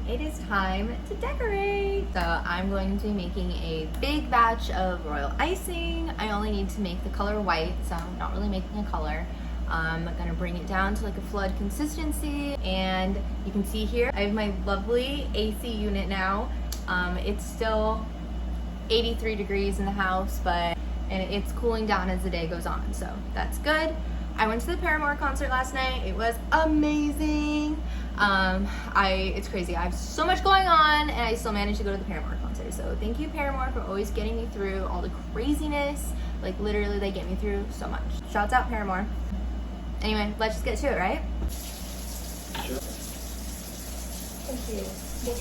it is time to decorate. So I'm going to be making a big batch of royal icing. I only need to make the color white, so I'm not really making a color. I'm gonna bring it down to like a flood consistency, and you can see here I have my lovely AC unit now. It's still 83 degrees in the house, and it's cooling down as the day goes on, so that's good. I went to the Paramore concert last night. It was amazing. It's crazy. I have so much going on and I still managed to go to the Paramore concert. So thank you, Paramore, for always getting me through all the craziness. Like literally they get me through so much. Shouts out, Paramore. Anyway, let's just get to it, right? Thank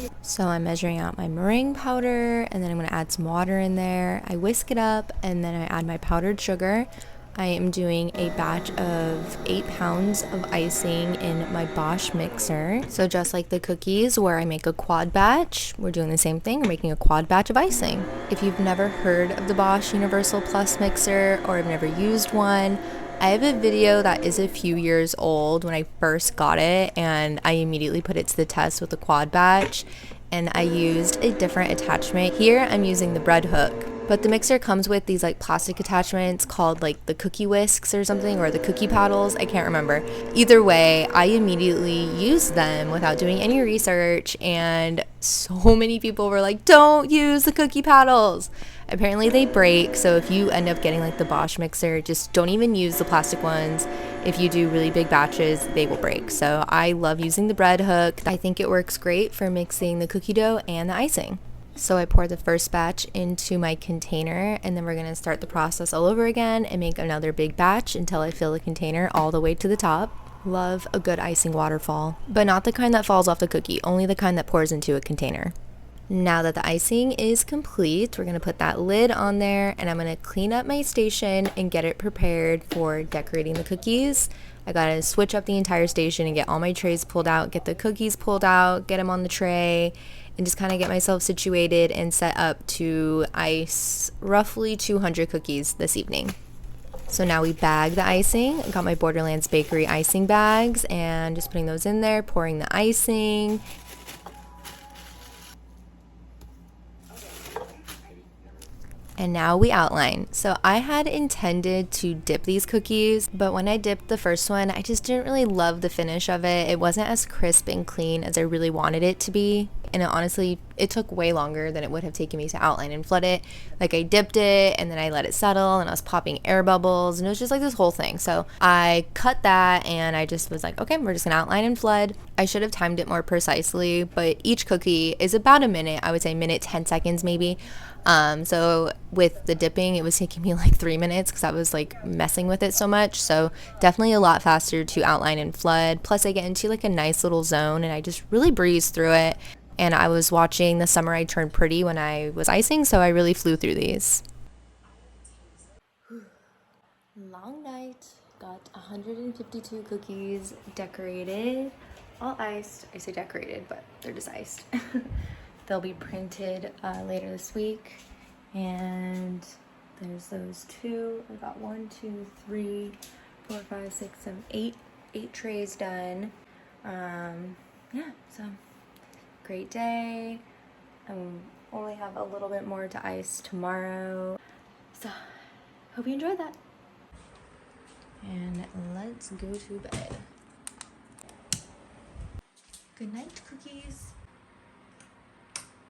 you. So I'm measuring out my meringue powder, and then I'm going to add some water in there. I whisk it up, and then I add my powdered sugar. I am doing a batch of 8 pounds of icing in my Bosch mixer. So just like the cookies where I make a quad batch, we're doing the same thing. We're making a quad batch of icing. If you've never heard of the Bosch Universal Plus mixer or have never used one, I have a video that is a few years old when I first got it, and I immediately put it to the test with the quad batch, and I used a different attachment. Here I'm using the bread hook, but the mixer comes with these like plastic attachments called like the cookie whisks or something, or the cookie paddles, I can't remember. Either way, I immediately used them without doing any research, and so many people were like, don't use the cookie paddles. Apparently they break, so if you end up getting like the Bosch mixer, just don't even use the plastic ones. If you do really big batches, they will break. So I love using the bread hook. I think it works great for mixing the cookie dough and the icing. So I pour the first batch into my container, and then we're gonna start the process all over again and make another big batch until I fill the container all the way to the top. Love a good icing waterfall, but not the kind that falls off the cookie, only the kind that pours into a container. Now that the icing is complete, we're going to put that lid on there, and I'm going to clean up my station and get it prepared for decorating the cookies. I got to switch up the entire station and get all my trays pulled out, get the cookies pulled out, get them on the tray, and just kind of get myself situated and set up to ice roughly 200 cookies this evening. So now we bag the icing. I got my Borderlands Bakery icing bags and just putting those in there, pouring the icing. And now we outline. So I had intended to dip these cookies, but when I dipped the first one, I just didn't really love the finish of it. It wasn't as crisp and clean as I really wanted it to be. And honestly, it took way longer than it would have taken me to outline and flood it. Like I dipped it and then I let it settle and I was popping air bubbles and it was just like this whole thing. So I cut that and I just was like, okay, we're just gonna outline and flood. I should have timed it more precisely, but each cookie is about a minute. I would say minute, 10 seconds maybe. So with the dipping, it was taking me like 3 minutes because I was like messing with it so much. So definitely a lot faster to outline and flood. Plus I get into like a nice little zone and I just really breeze through it. And I was watching The Summer I Turned Pretty when I was icing, so I really flew through these. Long night, got 152 cookies decorated, all iced. I say decorated, but they're just iced. They'll be printed later this week. And there's those two. I got 1, 2, 3, 4, 5, 6, 7, 8 trays done. Yeah, so great day. I only have a little bit more to ice tomorrow. So hope you enjoyed that. And let's go to bed. Good night, cookies.